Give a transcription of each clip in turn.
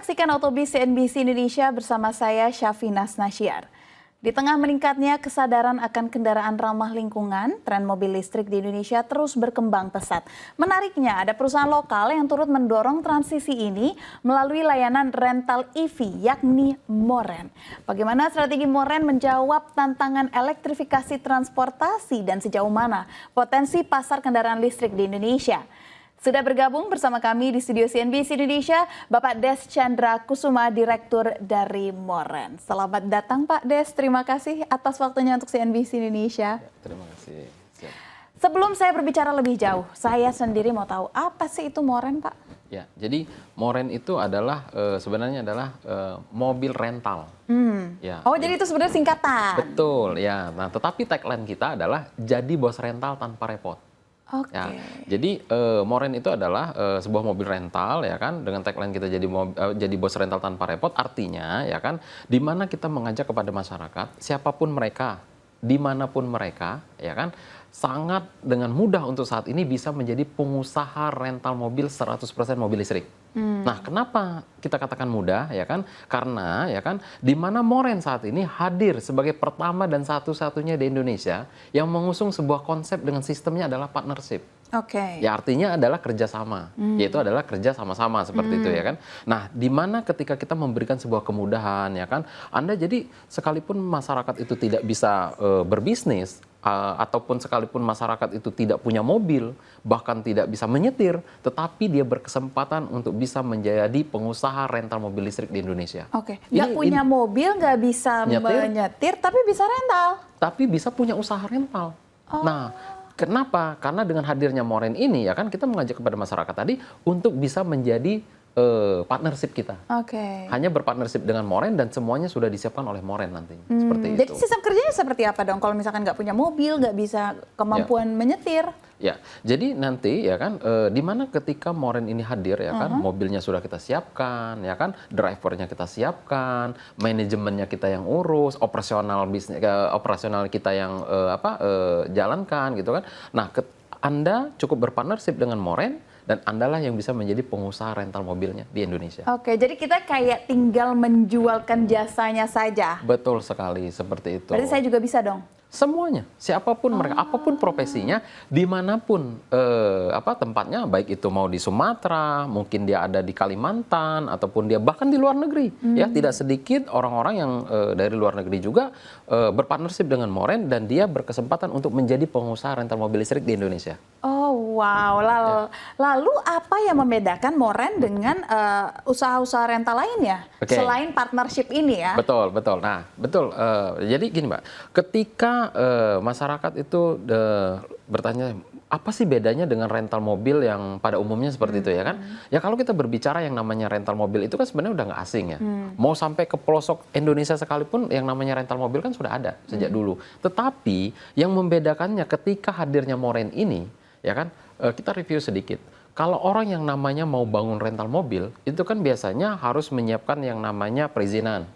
saksikan Otobis CNBC Indonesia bersama saya Syafina Nasyar. Di tengah meningkatnya kesadaran akan kendaraan ramah lingkungan, tren mobil listrik di Indonesia terus berkembang pesat. Menariknya, ada perusahaan lokal yang turut mendorong transisi ini melalui layanan rental EV, yakni Moren. Bagaimana strategi Moren menjawab tantangan elektrifikasi transportasi dan sejauh mana potensi pasar kendaraan listrik di Indonesia? Sudah bergabung bersama kami di studio CNBC Indonesia, Bapak Des Chandra Kusuma, Direktur dari Moren. Selamat datang Pak Des, terima kasih atas waktunya untuk CNBC Indonesia. Ya, terima kasih. Siap. Sebelum saya berbicara lebih jauh, saya sendiri mau tahu apa sih itu Moren, Pak? Ya, jadi Moren itu adalah sebenarnya adalah mobil rental. Ya, oh, jadi itu sebenarnya singkatan. Betul, ya. Nah, tetapi tagline kita adalah jadi bos rental tanpa repot. Oke. Ya, jadi Moren itu adalah sebuah mobil rental, ya kan, dengan tagline kita jadi bos rental tanpa repot. Artinya, ya kan, di mana kita mengajak kepada masyarakat, siapapun mereka, dimanapun mereka, ya kan, sangat dengan mudah untuk saat ini bisa menjadi pengusaha rental mobil 100% mobil listrik. Nah, kenapa kita katakan mudah, ya kan? Karena, ya kan, di mana Moren saat ini hadir sebagai pertama dan satu-satunya di Indonesia yang mengusung sebuah konsep dengan sistemnya adalah partnership. Oke. Ya, artinya adalah kerjasama, yaitu adalah kerja sama-sama seperti itu, ya kan. Nah, di mana ketika kita memberikan sebuah kemudahan, ya kan, Anda jadi sekalipun masyarakat itu tidak bisa berbisnis, ataupun sekalipun masyarakat itu tidak punya mobil, bahkan tidak bisa menyetir, tetapi dia berkesempatan untuk bisa menjadi pengusaha rental mobil listrik di Indonesia. Oke, nggak punya mobil, nggak bisa menyetir, tapi bisa rental. Tapi bisa punya usaha rental. Oh. Nah, kenapa? Karena dengan hadirnya Moren ini, ya kan, kita mengajak kepada masyarakat tadi untuk bisa menjadi partnership kita. Oke. Hanya berpartnership dengan Moren dan semuanya sudah disiapkan oleh Moren nantinya. Seperti itu. Jadi sistem kerjanya seperti apa dong? Kalau misalkan nggak punya mobil, nggak bisa kemampuan menyetir? Ya, jadi nanti, ya kan, di mana ketika Moren ini hadir, ya kan, mobilnya sudah kita siapkan, ya kan, drivernya kita siapkan, manajemennya kita yang urus, operasional bisnis, operasional kita yang jalankan, gitu kan. Nah, Anda cukup berpartnership dengan Moren, dan Andalah yang bisa menjadi pengusaha rental mobilnya di Indonesia. Oke, jadi kita kayak tinggal menjualkan jasanya saja. Betul sekali, seperti itu. Berarti saya juga bisa dong? Semuanya, siapapun mereka, apapun profesinya, dimanapun tempatnya, baik itu mau di Sumatera, mungkin dia ada di Kalimantan, ataupun dia bahkan di luar negeri. Ya, tidak sedikit orang-orang yang dari luar negeri juga berpartnership dengan Moren dan dia berkesempatan untuk menjadi pengusaha rental mobil listrik di Indonesia. Oh wow, lalu apa yang membedakan Moren dengan usaha-usaha rental lainnya selain partnership ini ya? Betul, betul. Nah, betul. Jadi gini, Mbak, ketika masyarakat itu bertanya apa sih bedanya dengan rental mobil yang pada umumnya seperti itu, ya kan? Ya, kalau kita berbicara yang namanya rental mobil itu kan sebenarnya udah nggak asing ya. Mau sampai ke pelosok Indonesia sekalipun yang namanya rental mobil kan sudah ada sejak dulu. Tetapi yang membedakannya ketika hadirnya Moren ini, ya kan, kita review sedikit. Kalau orang yang namanya mau bangun rental mobil, itu kan biasanya harus menyiapkan yang namanya perizinan.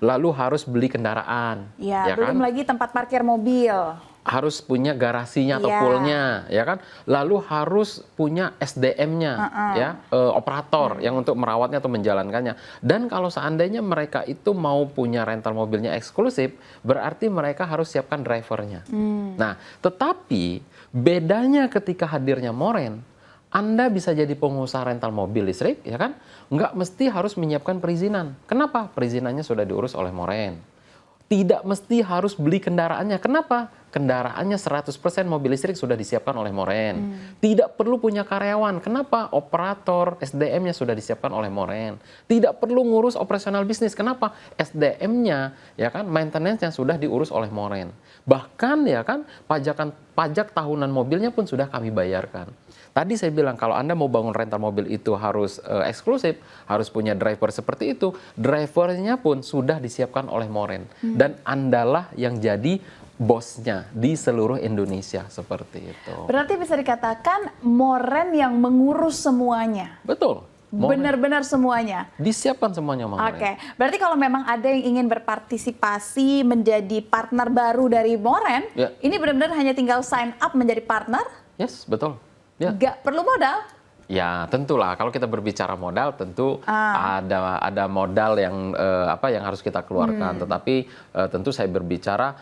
Lalu harus beli kendaraan. Ya, belum lagi tempat parkir mobil. Harus punya garasinya atau poolnya, ya kan. Lalu harus punya SDM-nya, ya, operator yang untuk merawatnya atau menjalankannya. Dan kalau seandainya mereka itu mau punya rental mobilnya eksklusif, berarti mereka harus siapkan drivernya. Nah, tetapi bedanya ketika hadirnya Moren, Anda bisa jadi pengusaha rental mobil listrik, ya kan? Nggak mesti harus menyiapkan perizinan. Kenapa? Perizinannya sudah diurus oleh Moren. Tidak mesti harus beli kendaraannya. Kenapa? Kendaraannya 100% mobil listrik sudah disiapkan oleh Moren. Tidak perlu punya karyawan. Kenapa? Operator, SDM-nya sudah disiapkan oleh Moren. Tidak perlu ngurus operasional bisnis. Kenapa? SDM-nya, ya kan, maintenance-nya sudah diurus oleh Moren. Bahkan, ya kan, pajak tahunan mobilnya pun sudah kami bayarkan. Tadi saya bilang kalau Anda mau bangun rental mobil itu harus eksklusif, harus punya driver seperti itu. Drivernya pun sudah disiapkan oleh Moren. Dan Andalah yang jadi bosnya di seluruh Indonesia, seperti itu. Berarti bisa dikatakan Moren yang mengurus semuanya. Betul. Benar-benar semuanya. Disiapkan semuanya, Moren. Oke, berarti kalau memang ada yang ingin berpartisipasi menjadi partner baru dari Moren, ini benar-benar hanya tinggal sign up menjadi partner? Yes, betul. Ya. Nggak perlu modal? Ya, tentulah. Kalau kita berbicara modal, tentu ada modal yang yang harus kita keluarkan. Tetapi tentu saya berbicara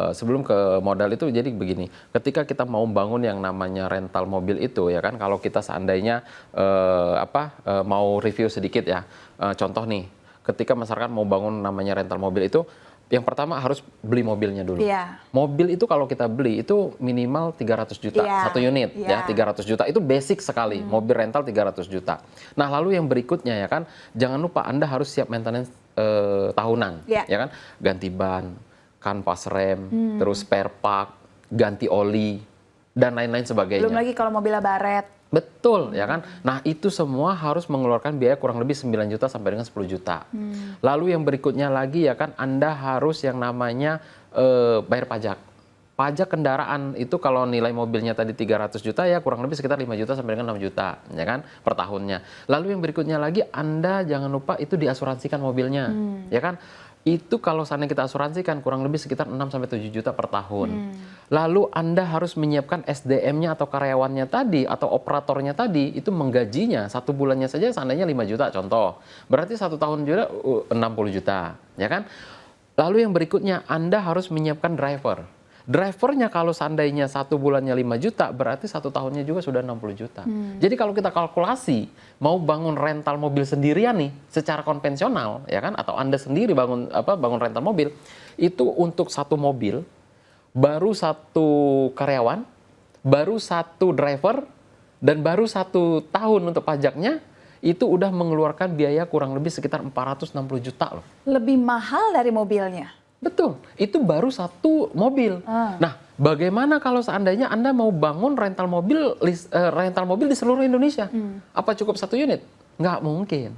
sebelum ke modal itu, jadi begini. Ketika kita mau bangun yang namanya rental mobil itu, ya kan, kalau kita seandainya mau review sedikit ya. Contoh nih, ketika masyarakat mau bangun namanya rental mobil itu, yang pertama harus beli mobilnya dulu. Yeah. Mobil itu kalau kita beli itu minimal 300 juta satu unit ya, 300 juta itu basic sekali. Mobil rental 300 juta. Nah, lalu yang berikutnya ya kan, jangan lupa Anda harus siap maintenance tahunan, ya kan? Ganti ban, kanvas rem, terus spare part, ganti oli dan lain-lain sebagainya. Belum lagi kalau mobilnya baret. Betul, ya kan? Nah, itu semua harus mengeluarkan biaya kurang lebih 9 juta sampai dengan 10 juta. Lalu yang berikutnya lagi ya kan, Anda harus yang namanya bayar pajak. Pajak kendaraan itu kalau nilai mobilnya tadi 300 juta ya kurang lebih sekitar 5 juta sampai dengan 6 juta, ya kan? Per tahunnya. Lalu yang berikutnya lagi, Anda jangan lupa itu diasuransikan mobilnya, ya kan? Itu kalau seandainya kita asuransikan kurang lebih sekitar 6-7 juta per tahun. Lalu Anda harus menyiapkan SDM-nya atau karyawannya tadi atau operatornya tadi itu menggajinya satu bulannya saja seandainya 5 juta contoh. Berarti satu tahun juga 60 juta, ya kan? Lalu yang berikutnya Anda harus menyiapkan driver. Drivernya kalau seandainya satu bulannya 5 juta, berarti satu tahunnya juga sudah 60 juta. Jadi kalau kita kalkulasi, mau bangun rental mobil sendirian nih, secara konvensional, ya kan, atau Anda sendiri bangun rental mobil, itu untuk satu mobil, baru satu karyawan, baru satu driver, dan baru 1 tahun untuk pajaknya, itu udah mengeluarkan biaya kurang lebih sekitar 460 juta loh. Lebih mahal dari mobilnya. Betul, itu baru satu mobil. Nah, bagaimana kalau seandainya Anda mau bangun rental mobil di seluruh Indonesia? Apa cukup satu unit? Nggak mungkin.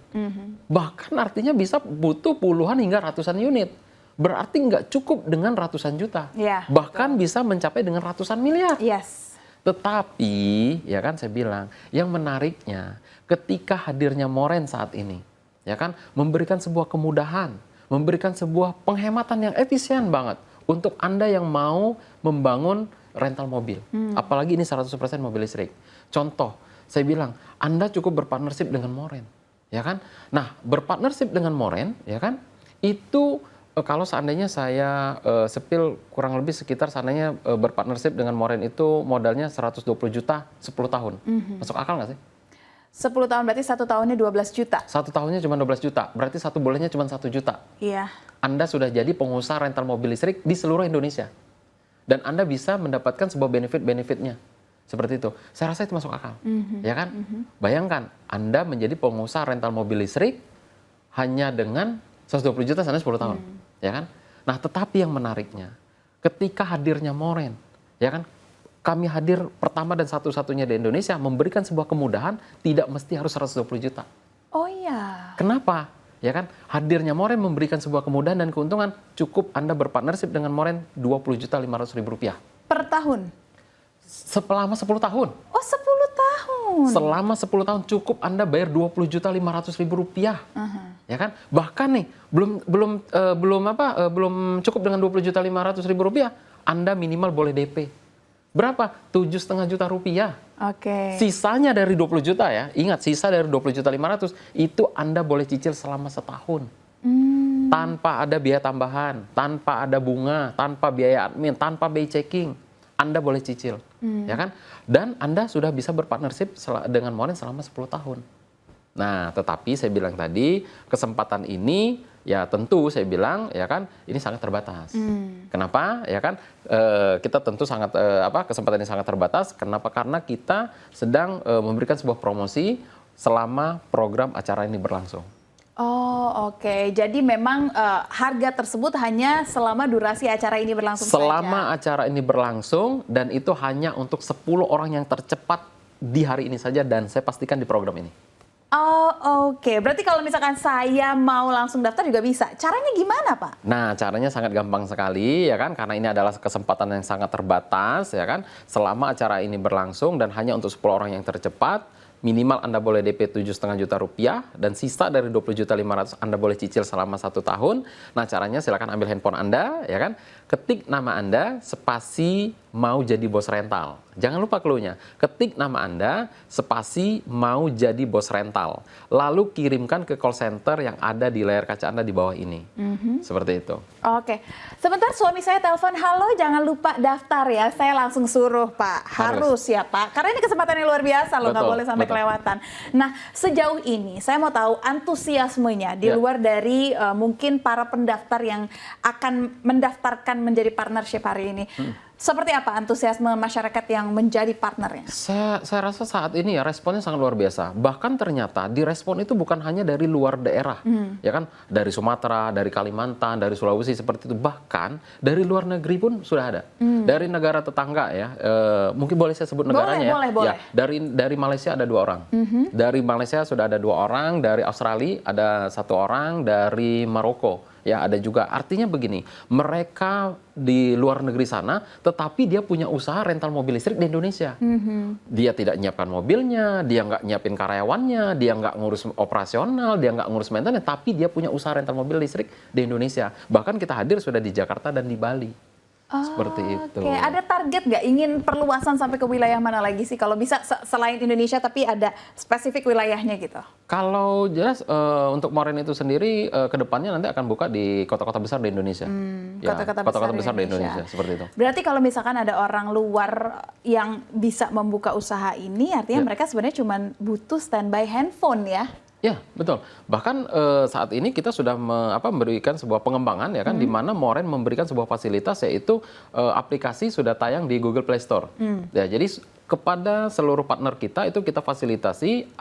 Bahkan artinya bisa butuh puluhan hingga ratusan unit. Berarti nggak cukup dengan ratusan juta. Bahkan bisa mencapai dengan ratusan miliar. Tetapi, ya kan saya bilang, yang menariknya ketika hadirnya Moren saat ini, ya kan, memberikan sebuah kemudahan, memberikan sebuah penghematan yang efisien banget untuk Anda yang mau membangun rental mobil. Apalagi ini 100% mobil listrik. Contoh, saya bilang, Anda cukup berpartnership dengan Moren, ya kan? Nah, berpartnership dengan Moren, ya kan? Itu kalau seandainya saya sepil kurang lebih sekitar seandainya berpartnership dengan Moren itu modalnya 120 juta 10 tahun. Masuk akal nggak sih? 10 tahun berarti 1 tahunnya 12 juta. 1 tahunnya cuma 12 juta, berarti 1 bulannya cuma 1 juta. Iya. Anda sudah jadi pengusaha rental mobil listrik di seluruh Indonesia. Dan Anda bisa mendapatkan sebuah benefit-benefitnya. Seperti itu. Saya rasa itu masuk akal. Ya kan? Bayangkan, Anda menjadi pengusaha rental mobil listrik hanya dengan 120 juta selama 10 tahun. Ya kan? Nah, tetapi yang menariknya, ketika hadirnya Moren, ya kan? Kami hadir pertama dan satu-satunya di Indonesia memberikan sebuah kemudahan tidak mesti harus 120 juta. Oh iya. Kenapa? Ya kan? Hadirnya Moren memberikan sebuah kemudahan dan keuntungan cukup Anda berpartnership dengan Moren 20.500.000 rupiah. Per tahun? Selama 10 tahun. Oh, 10 tahun. Selama 10 tahun cukup Anda bayar 20.500.000 rupiah. Ya kan? Bahkan nih belum cukup dengan 20.500.000 rupiah, Anda minimal boleh DP. Berapa? 7,5 juta rupiah. Oke. Sisanya dari 20 juta ya. Ingat, sisa dari 20.500.000 itu Anda boleh cicil selama setahun. Tanpa ada biaya tambahan, tanpa ada bunga, tanpa biaya admin, tanpa biaya checking. Anda boleh cicil. Ya kan? Dan Anda sudah bisa berpartnership dengan Moren selama 10 tahun. Nah, tetapi saya bilang tadi, kesempatan ini ya tentu saya bilang ya kan ini sangat terbatas. Kenapa? Ya kan kita tentu sangat kesempatan ini sangat terbatas. Kenapa? Karena kita sedang memberikan sebuah promosi selama program acara ini berlangsung. Oh, oke. Jadi memang harga tersebut hanya selama durasi acara ini berlangsung selama saja. Acara ini berlangsung dan itu hanya untuk 10 orang yang tercepat di hari ini saja dan saya pastikan di program ini. Oh, oke. Berarti kalau misalkan saya mau langsung daftar juga bisa. Caranya gimana, Pak? Nah, caranya sangat gampang sekali, ya kan? Karena ini adalah kesempatan yang sangat terbatas, ya kan? Selama acara ini berlangsung dan hanya untuk 10 orang yang tercepat, minimal Anda boleh DP 7,5 juta rupiah dan sisa dari 20.500.000 Anda boleh cicil selama 1 tahun. Nah, caranya silakan ambil handphone Anda, ya kan? ketik nama Anda, spasi mau jadi bos rental. Jangan lupa clue-nya. Ketik nama Anda, spasi mau jadi bos rental. Lalu kirimkan ke call center yang ada di layar kaca Anda di bawah ini. Seperti itu. Oke, sebentar suami saya telepon, halo jangan lupa daftar ya. Saya langsung suruh Pak, harus ya Pak. Karena ini kesempatan yang luar biasa loh, nggak boleh sampai kelewatan. Nah, sejauh ini saya mau tahu antusiasmenya di luar dari mungkin para pendaftar yang akan mendaftarkan menjadi partnership hari ini. Seperti apa antusiasme masyarakat yang menjadi partnernya? Saya rasa saat ini ya responnya sangat luar biasa. Bahkan ternyata direspon itu bukan hanya dari luar daerah, ya kan? Dari Sumatera, dari Kalimantan, dari Sulawesi seperti itu. Bahkan dari luar negeri pun sudah ada. Dari negara tetangga ya, mungkin boleh saya sebut negaranya ya. Boleh. Ya, dari Malaysia ada 2 orang. Dari Malaysia sudah ada 2 orang, dari Australia ada 1 orang, dari Maroko. Ya, ada juga. Artinya begini, mereka di luar negeri sana, tetapi dia punya usaha rental mobil listrik di Indonesia. Dia tidak nyiapkan mobilnya, dia nggak nyiapin karyawannya, dia nggak ngurus operasional, dia nggak ngurus maintenance, tapi dia punya usaha rental mobil listrik di Indonesia. Bahkan kita hadir sudah di Jakarta dan di Bali. Seperti itu. Oke, ada target nggak ingin perluasan sampai ke wilayah mana lagi sih? Kalau bisa selain Indonesia tapi ada spesifik wilayahnya gitu. Kalau jelas untuk Moren itu sendiri kedepannya nanti akan buka di kota-kota besar di Indonesia. Kota-kota besar di Indonesia seperti itu. Berarti kalau misalkan ada orang luar yang bisa membuka usaha ini, artinya mereka sebenarnya cuma butuh standby handphone ya? Ya, betul. Bahkan saat ini kita sudah memberikan sebuah pengembangan ya kan, di mana Moren memberikan sebuah fasilitas yaitu aplikasi sudah tayang di Google Play Store. Ya, jadi kepada seluruh partner kita itu kita fasilitasi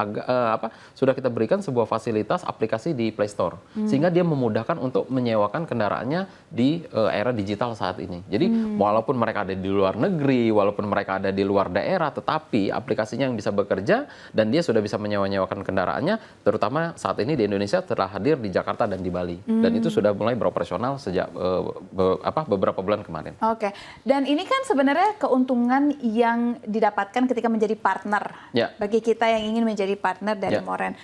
sudah kita berikan sebuah fasilitas aplikasi di Play Store sehingga dia memudahkan untuk menyewakan kendaraannya di era digital saat ini. Jadi walaupun mereka ada di luar negeri, walaupun mereka ada di luar daerah, tetapi aplikasinya yang bisa bekerja dan dia sudah bisa menyewakan kendaraannya, terutama saat ini di Indonesia telah hadir di Jakarta dan di Bali dan itu sudah mulai beroperasional sejak beberapa bulan kemarin. Oke, dan ini kan sebenarnya keuntungan yang didapatkan ketika menjadi partner bagi kita yang ingin menjadi partner dari Moren.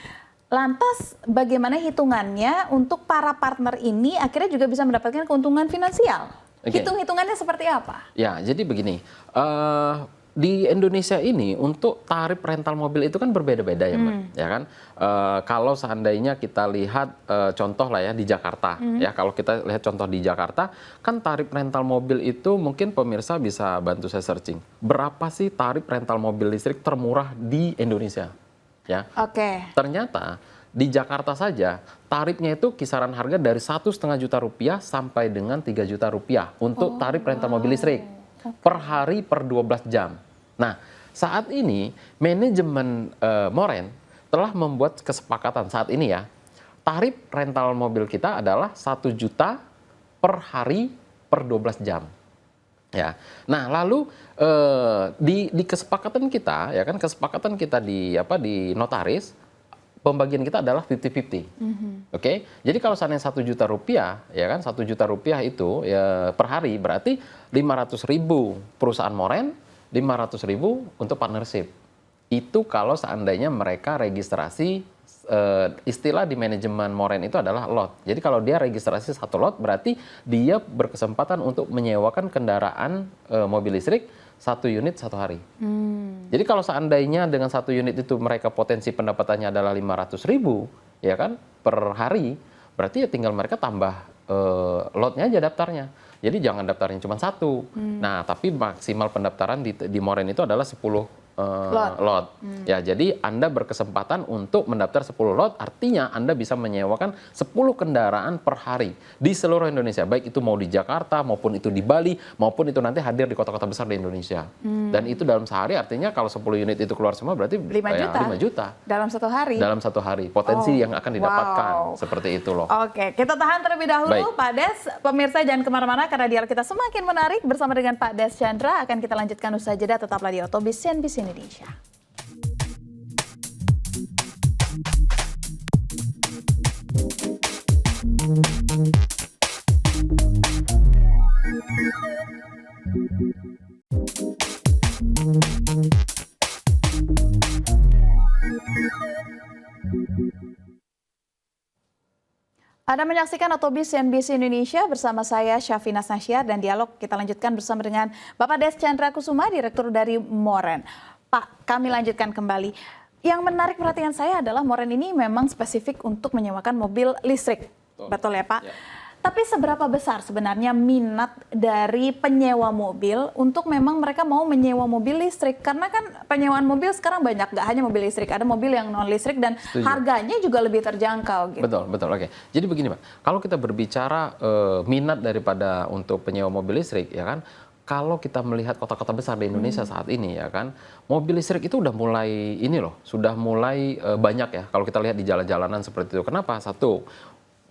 Lantas bagaimana hitungannya untuk para partner ini akhirnya juga bisa mendapatkan keuntungan finansial? Hitung-hitungannya seperti apa? Ya, jadi begini. Di Indonesia ini untuk tarif rental mobil itu kan berbeda-beda ya Mbak, ya kan? Kalau seandainya kita lihat contoh lah ya di Jakarta, ya kalau kita lihat contoh di Jakarta, kan tarif rental mobil itu mungkin pemirsa bisa bantu saya searching. Berapa sih tarif rental mobil listrik termurah di Indonesia? Ya. Ternyata di Jakarta saja tarifnya itu kisaran harga dari 1,5 juta rupiah sampai dengan 3 juta rupiah untuk tarif rental mobil listrik. Per hari per 12 jam. Nah, saat ini manajemen Moren telah membuat kesepakatan saat ini ya. Tarif rental mobil kita adalah 1 juta per hari per 12 jam. Ya. Nah, lalu di kesepakatan kita ya kan kesepakatan kita di notaris pembagian kita adalah 50-50. Oke. Jadi kalau seandainya 1 juta rupiah, ya kan 1 juta rupiah itu ya per hari berarti 500.000 perusahaan Moren, 500.000 untuk partnership. Itu kalau seandainya mereka registrasi istilah di manajemen Moren itu adalah lot. Jadi kalau dia registrasi 1 lot berarti dia berkesempatan untuk menyewakan kendaraan mobil listrik 1 unit 1 hari. Jadi kalau seandainya dengan 1 unit itu mereka potensi pendapatannya adalah 500.000 ya kan per hari, berarti ya tinggal mereka tambah lotnya aja daftarnya. Jadi jangan daftarnya cuma 1. Nah, tapi maksimal pendaftaran di Moren itu adalah 10 lot. Ya, jadi Anda berkesempatan untuk mendaftar 10 lot, artinya Anda bisa menyewakan 10 kendaraan per hari di seluruh Indonesia, baik itu mau di Jakarta maupun itu di Bali maupun itu nanti hadir di kota-kota besar di Indonesia. Dan itu dalam sehari artinya kalau 10 unit itu keluar semua berarti 5 juta. 5 juta. Dalam 1 hari. Dalam 1 hari. Potensi yang akan didapatkan seperti itu loh. Oke, kita tahan terlebih dahulu Pak Des. Pemirsa jangan kemana-mana karena dialog kita semakin menarik bersama dengan Pak Des Chandra. Akan kita lanjutkan usai jeda, tetaplah di Otobis CNBC Indonesia. Anda menyaksikan Otobis CNBC Indonesia bersama saya Syafina Nasyar, dan dialog kita lanjutkan bersama dengan Bapak Des Chandra Kusuma, Direktur dari Moren. Pak, kami lanjutkan kembali. Yang menarik perhatian saya adalah Moren ini memang spesifik untuk menyewakan mobil listrik. Betul ya Pak? Ya. Tapi seberapa besar sebenarnya minat dari penyewa mobil untuk memang mereka mau menyewa mobil listrik? Karena kan penyewaan mobil sekarang banyak, nggak hanya mobil listrik, ada mobil yang non listrik dan harganya juga lebih terjangkau. Gitu. Betul. Oke. Jadi begini Pak, kalau kita berbicara minat daripada untuk penyewa mobil listrik, ya kan? Kalau kita melihat kota-kota besar di Indonesia saat ini, ya kan, mobil listrik itu udah mulai sudah mulai banyak ya. Kalau kita lihat di jalan-jalanan seperti itu. Kenapa? Satu,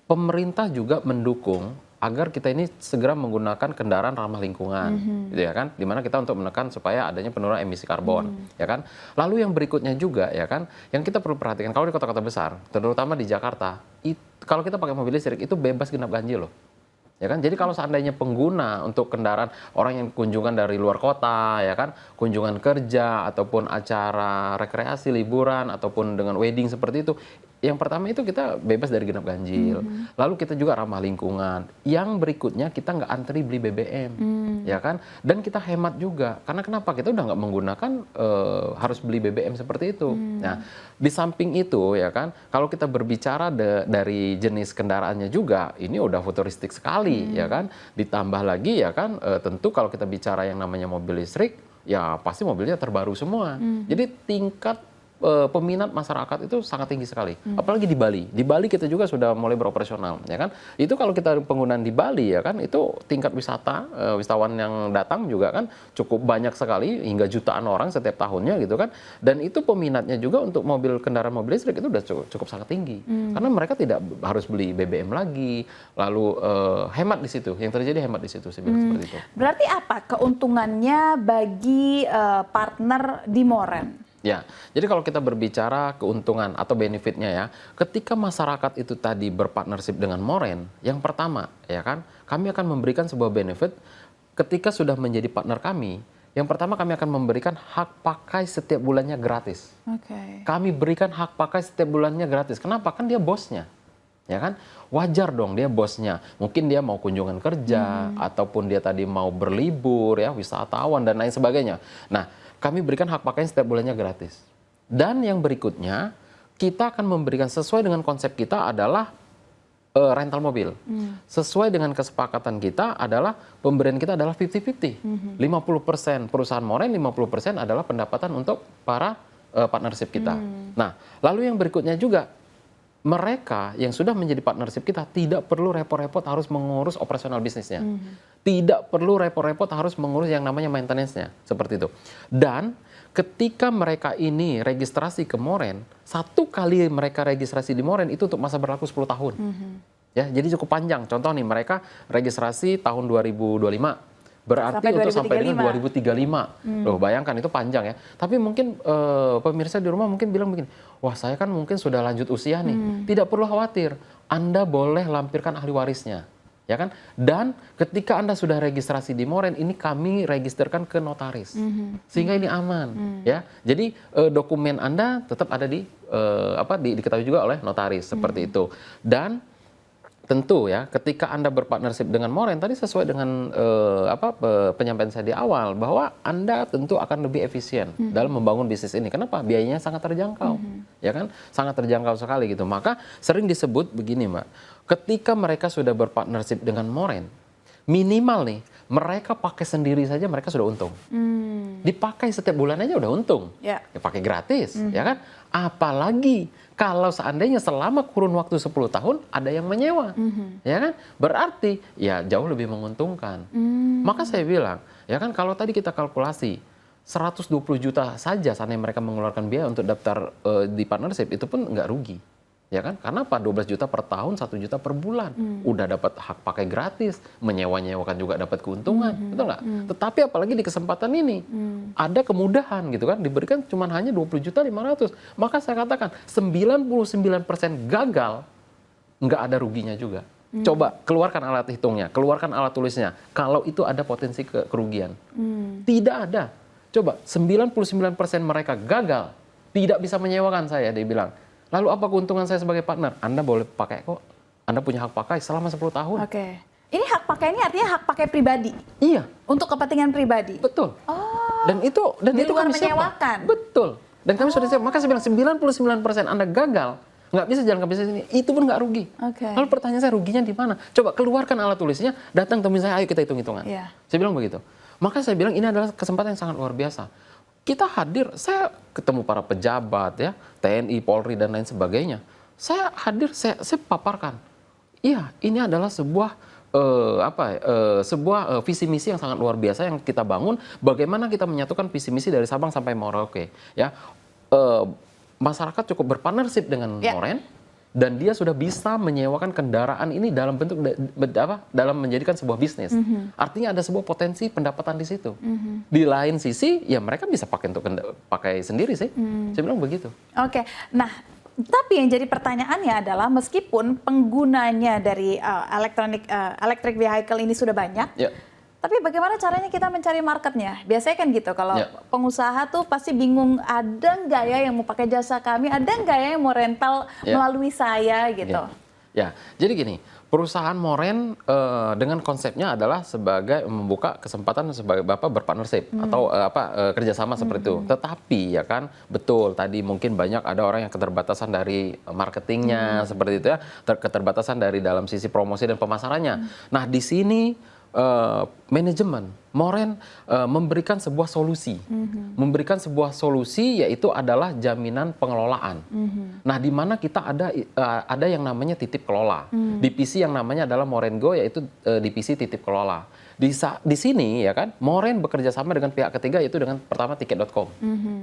pemerintah juga mendukung agar kita ini segera menggunakan kendaraan ramah lingkungan, gitu ya kan, dimana kita untuk menekan supaya adanya penurunan emisi karbon, ya kan. Lalu yang berikutnya juga, ya kan, yang kita perlu perhatikan kalau di kota-kota besar, terutama di Jakarta, kalau kita pakai mobil listrik itu bebas genap ganjil loh. Ya kan, jadi kalau seandainya pengguna untuk kendaraan orang yang kunjungan dari luar kota, ya kan, kunjungan kerja ataupun acara rekreasi, liburan ataupun dengan wedding seperti itu, yang pertama itu kita bebas dari genap ganjil. Lalu kita juga ramah lingkungan. Yang berikutnya kita nggak antri beli BBM, ya kan, dan kita hemat juga. Karena kenapa? Kita udah nggak menggunakan harus beli BBM seperti itu. Nah, di samping itu, ya kan, kalau kita berbicara dari jenis kendaraannya juga, ini udah futuristik sekali, ya kan. Ditambah lagi, ya kan, tentu kalau kita bicara yang namanya mobil listrik, ya pasti mobilnya terbaru semua. Jadi tingkat peminat masyarakat itu sangat tinggi sekali, apalagi di Bali. Di Bali kita juga sudah mulai beroperasional, ya kan. Itu kalau kita penggunaan di Bali, ya kan, itu tingkat wisatawan yang datang juga kan cukup banyak sekali, hingga jutaan orang setiap tahunnya gitu kan. Dan itu peminatnya juga untuk kendaraan mobil listrik itu udah cukup sangat tinggi, karena mereka tidak harus beli BBM lagi, lalu hemat di situ. Yang terjadi hemat di situ, seperti itu. Berarti apa keuntungannya bagi partner di Moren? Ya, jadi kalau kita berbicara keuntungan atau benefitnya ya, ketika masyarakat itu tadi berpartnership dengan Moren, yang pertama, ya kan, kami akan memberikan sebuah benefit ketika sudah menjadi partner kami. Yang pertama, kami akan memberikan hak pakai setiap bulannya gratis. Kami berikan hak pakai setiap bulannya gratis. Kenapa? Kan dia bosnya. Ya kan, wajar dong dia bosnya. Mungkin dia mau kunjungan kerja, ataupun dia tadi mau berlibur, ya, wisatawan dan lain sebagainya. Nah, kami berikan hak pakai setiap bulannya gratis. Dan yang berikutnya, kita akan memberikan sesuai dengan konsep kita adalah rental mobil. Sesuai dengan kesepakatan kita adalah pemberian kita adalah 50-50. 50% perusahaan Moren, 50% adalah pendapatan untuk para partnership kita. Nah, lalu yang berikutnya juga, mereka yang sudah menjadi partnership kita tidak perlu repot-repot harus mengurus operasional bisnisnya. Tidak perlu repot-repot harus mengurus yang namanya maintenance-nya. Seperti itu. Dan ketika mereka ini registrasi ke Moren, satu kali mereka registrasi di Moren itu untuk masa berlaku 10 tahun. Ya, jadi cukup panjang. Contoh nih, mereka registrasi tahun 2025. Berarti untuk sampai dengan 2035. Loh, bayangkan itu panjang ya. Tapi mungkin pemirsa di rumah mungkin bilang begini, wah saya kan mungkin sudah lanjut usia nih. Tidak perlu khawatir, Anda boleh lampirkan ahli warisnya. Ya kan? Dan ketika Anda sudah registrasi di Moren, ini kami registerkan ke notaris. Sehingga ini aman. Ya. Jadi dokumen Anda tetap ada diketahui juga oleh notaris. Seperti itu. Dan tentu ya, ketika Anda berpartnership dengan Moren, tadi sesuai dengan penyampaian saya di awal, bahwa Anda tentu akan lebih efisien dalam membangun bisnis ini. Kenapa? Biayanya sangat terjangkau, ya kan? Sangat terjangkau sekali gitu. Maka sering disebut begini, Mbak, ketika mereka sudah berpartnership dengan Moren, minimal nih, mereka pakai sendiri saja mereka sudah untung. Dipakai setiap bulan aja udah untung. Ya, pakai gratis, ya kan? Apalagi kalau seandainya selama kurun waktu 10 tahun ada yang menyewa, ya kan? Berarti ya jauh lebih menguntungkan. Maka saya bilang, ya kan, kalau tadi kita kalkulasi 120 juta saja seandainya mereka mengeluarkan biaya untuk daftar di partnership, itu pun nggak rugi. Ya kan? Karena apa? 12 juta per tahun, 1 juta per bulan. Udah dapat hak pakai gratis, menyewa-nyewakan juga dapat keuntungan, betul nggak? Tetapi apalagi di kesempatan ini, ada kemudahan gitu kan, diberikan cuma hanya 20.500.000. Maka saya katakan, 99% gagal, nggak ada ruginya juga. Coba keluarkan alat hitungnya, keluarkan alat tulisnya, kalau itu ada potensi kerugian. Tidak ada. Coba, 99% mereka gagal, tidak bisa menyewakan saya, dia bilang. Lalu apa keuntungan saya sebagai partner? Anda boleh pakai kok. Anda punya hak pakai selama 10 tahun. Oke. Ini hak pakai ini artinya hak pakai pribadi. Iya. Untuk kepentingan pribadi. Betul. Oh. Dan itu Di luar kami siapkan. menyewakan. Betul. Dan kami sudah siap. Maka saya bilang 99% Anda gagal, nggak bisa jalan ke bisnis ini, itu pun nggak rugi. Oke. Lalu pertanyaan saya, ruginya di mana? Coba keluarkan alat tulisnya, datang temui saya, ayo kita hitung-hitungan. Iya. Saya bilang begitu. Maka saya bilang ini adalah kesempatan yang sangat luar biasa. Kita hadir, saya ketemu para pejabat ya, TNI, Polri dan lain sebagainya. Saya hadir, saya paparkan. Iya, ini adalah sebuah visi misi yang sangat luar biasa yang kita bangun. Bagaimana kita menyatukan visi misi dari Sabang sampai Merauke, ya. Masyarakat cukup berpartnership dengan Moren, dan dia sudah bisa menyewakan kendaraan ini dalam bentuk dalam menjadikan sebuah bisnis. Artinya ada sebuah potensi pendapatan di situ. Di lain sisi, ya mereka bisa pakai untuk pakai sendiri sih. Saya bilang begitu. Oke. Nah, tapi yang jadi pertanyaannya adalah meskipun penggunanya dari electric vehicle ini sudah banyak, tapi bagaimana caranya kita mencari marketnya? Biasanya kan gitu, kalau pengusaha tuh pasti bingung, ada nggak ya yang mau pakai jasa kami, ada nggak ya yang mau rental melalui saya gitu. Ya, jadi gini, perusahaan Moren dengan konsepnya adalah sebagai membuka kesempatan sebagai Bapak berpartnership atau kerjasama seperti itu. Tetapi ya kan, betul tadi mungkin banyak ada orang yang keterbatasan dari marketingnya seperti itu ya, keterbatasan dari dalam sisi promosi dan pemasarannya. Nah, di sini manajemen Moren memberikan sebuah solusi, yaitu adalah jaminan pengelolaan. Nah, di mana kita ada yang namanya titip kelola, divisi yang namanya adalah Moren Go, yaitu divisi titip kelola. Di sini ya kan, Moren bekerja sama dengan pihak ketiga, yaitu dengan pertama tiket.com.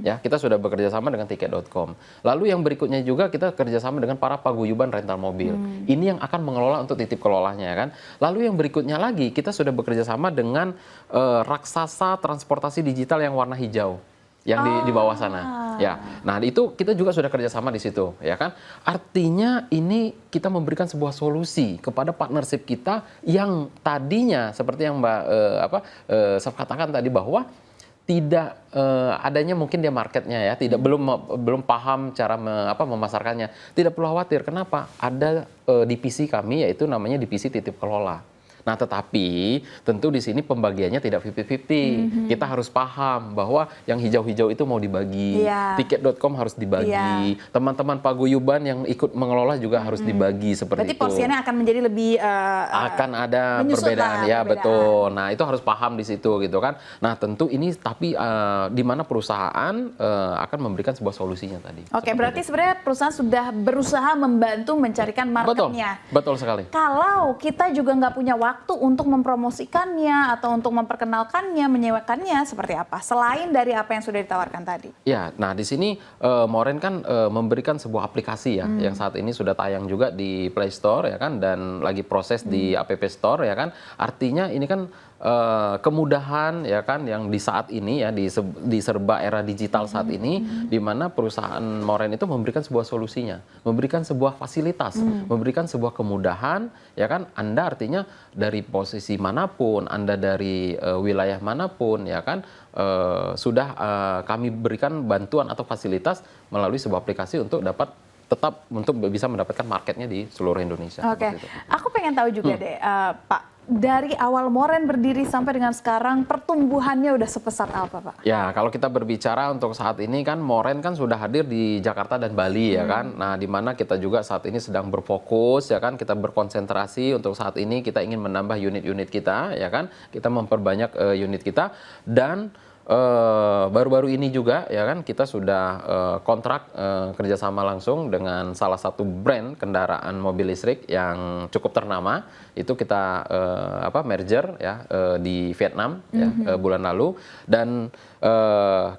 Ya, kita sudah bekerja sama dengan tiket.com. Lalu yang berikutnya juga kita kerjasama dengan para paguyuban rental mobil. Ini yang akan mengelola untuk titip kelolanya ya kan. Lalu yang berikutnya lagi kita sudah bekerja sama dengan raksasa transportasi digital yang warna hijau yang di bawah sana. Ya, nah itu kita juga sudah kerjasama di situ, ya kan? Artinya ini kita memberikan sebuah solusi kepada partnership kita yang tadinya seperti yang Mbak Saf katakan tadi, bahwa tidak adanya mungkin dia marketnya ya, belum paham cara memasarkannya. Tidak perlu khawatir. Kenapa? Ada divisi kami, yaitu namanya divisi titip kelola. Nah, tetapi tentu di sini pembagiannya tidak 50-50. Kita harus paham bahwa yang hijau-hijau itu mau dibagi, tiket.com harus dibagi, teman-teman paguyuban yang ikut mengelola juga harus dibagi seperti itu. Berarti porsinya akan menjadi lebih akan ada perbedaan, ya betul. Nah, itu harus paham di situ gitu kan. Nah, tentu ini tapi di mana perusahaan akan memberikan sebuah solusinya tadi. Oke, berarti sebenarnya perusahaan sudah berusaha membantu mencarikan marketnya. Betul sekali. Kalau kita juga nggak punya waktu untuk mempromosikannya atau untuk memperkenalkannya, menyewakannya seperti apa? Selain dari apa yang sudah ditawarkan tadi. Ya, nah di sini Moren kan memberikan sebuah aplikasi ya, yang saat ini sudah tayang juga di Play Store ya kan, dan lagi proses di App Store ya kan. Artinya ini kan kemudahan ya kan yang di saat ini ya, di serba era digital saat ini, di mana perusahaan Moren itu memberikan sebuah solusinya, memberikan sebuah fasilitas, memberikan sebuah kemudahan ya kan. Anda artinya dari posisi manapun, Anda dari wilayah manapun ya kan, sudah kami berikan bantuan atau fasilitas melalui sebuah aplikasi untuk dapat tetap untuk bisa mendapatkan marketnya di seluruh Indonesia. Oke, aku pengen tahu juga deh, Pak. Dari awal Moren berdiri sampai dengan sekarang, pertumbuhannya udah sepesat apa, Pak? Ya, kalau kita berbicara untuk saat ini kan, Moren kan sudah hadir di Jakarta dan Bali ya kan. Nah, di mana kita juga saat ini sedang berfokus ya kan, kita berkonsentrasi untuk saat ini kita ingin menambah unit-unit kita ya kan. Kita memperbanyak unit kita, dan baru-baru ini juga ya kan kita sudah kontrak kerjasama langsung dengan salah satu brand kendaraan mobil listrik yang cukup ternama. Itu kita merger ya di Vietnam ya, bulan lalu, dan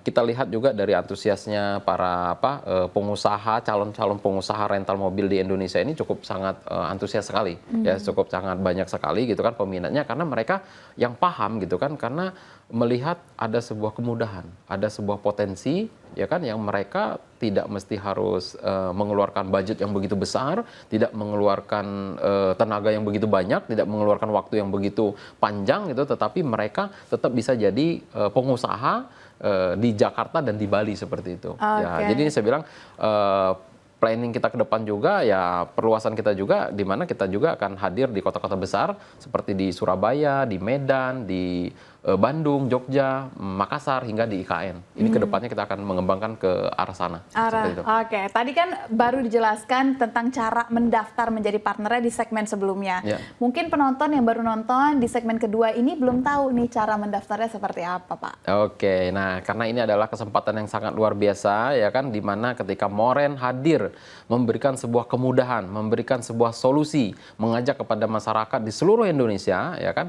kita lihat juga dari antusiasnya para pengusaha, calon-calon pengusaha rental mobil di Indonesia ini cukup sangat antusias sekali ya, cukup sangat banyak sekali gitu kan peminatnya, karena mereka yang paham gitu kan, karena melihat ada sebuah kemudahan, ada sebuah potensi ya kan, yang mereka tidak mesti harus mengeluarkan budget yang begitu besar, tidak mengeluarkan tenaga yang begitu banyak, tidak mengeluarkan waktu yang begitu panjang gitu, tetapi mereka tetap bisa jadi pengusaha di Jakarta dan di Bali seperti itu. Ya, jadi ini saya bilang planning kita ke depan juga ya perluasan kita juga di mana kita juga akan hadir di kota-kota besar seperti di Surabaya, di Medan, di Bandung, Jogja, Makassar hingga di IKN. Ini kedepannya kita akan mengembangkan ke arah sana. Oke, tadi kan baru dijelaskan tentang cara mendaftar menjadi partnernya di segmen sebelumnya. Ya. Mungkin penonton yang baru nonton di segmen kedua ini belum tahu nih cara mendaftarnya seperti apa, Pak. Oke, nah karena ini adalah kesempatan yang sangat luar biasa ya kan, di mana ketika Moren hadir memberikan sebuah kemudahan, memberikan sebuah solusi, mengajak kepada masyarakat di seluruh Indonesia ya kan,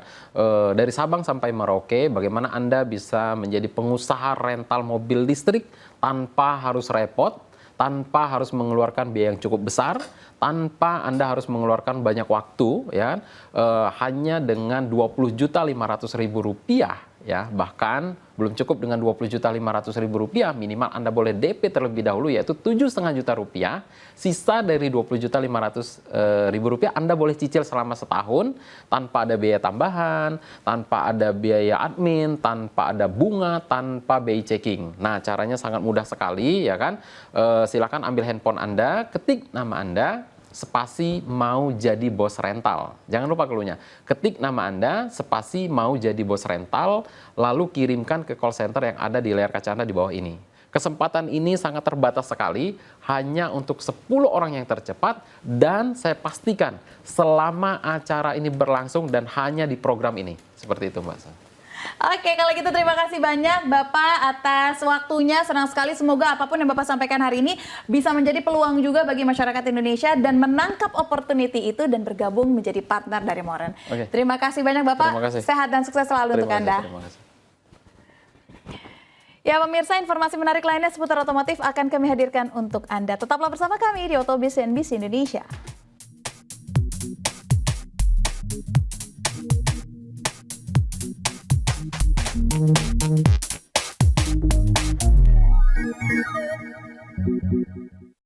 dari Sabang sampai Merauke, bagaimana Anda bisa menjadi pengusaha rental mobil listrik tanpa harus repot, tanpa harus mengeluarkan biaya yang cukup besar, tanpa Anda harus mengeluarkan banyak waktu, ya, hanya dengan Rp20.500.000 ya, bahkan belum cukup dengan Rp20.500.000, minimal Anda boleh DP terlebih dahulu yaitu Rp7,5 juta. Sisa dari Rp20.500.000 Anda boleh cicil selama setahun tanpa ada biaya tambahan, tanpa ada biaya admin, tanpa ada bunga, tanpa BI checking. Nah, caranya sangat mudah sekali ya kan. Silakan ambil handphone Anda, ketik nama Anda, spasi mau jadi bos rental. Jangan lupa cluenya. Ketik nama Anda, spasi mau jadi bos rental, lalu kirimkan ke call center yang ada di layar kaca Anda di bawah ini. Kesempatan ini sangat terbatas sekali, hanya untuk 10 orang yang tercepat, dan saya pastikan selama acara ini berlangsung dan hanya di program ini. Seperti itu, Mbak Sa. Oke, kalau gitu terima kasih banyak Bapak atas waktunya. Senang sekali, semoga apapun yang Bapak sampaikan hari ini bisa menjadi peluang juga bagi masyarakat Indonesia dan menangkap opportunity itu dan bergabung menjadi partner dari Moren. Terima kasih banyak Bapak. Terima kasih. Sehat dan sukses selalu untuk Anda. Terima kasih. Ya pemirsa, informasi menarik lainnya seputar otomotif akan kami hadirkan untuk Anda. Tetaplah bersama kami di Otobis CNBC Indonesia.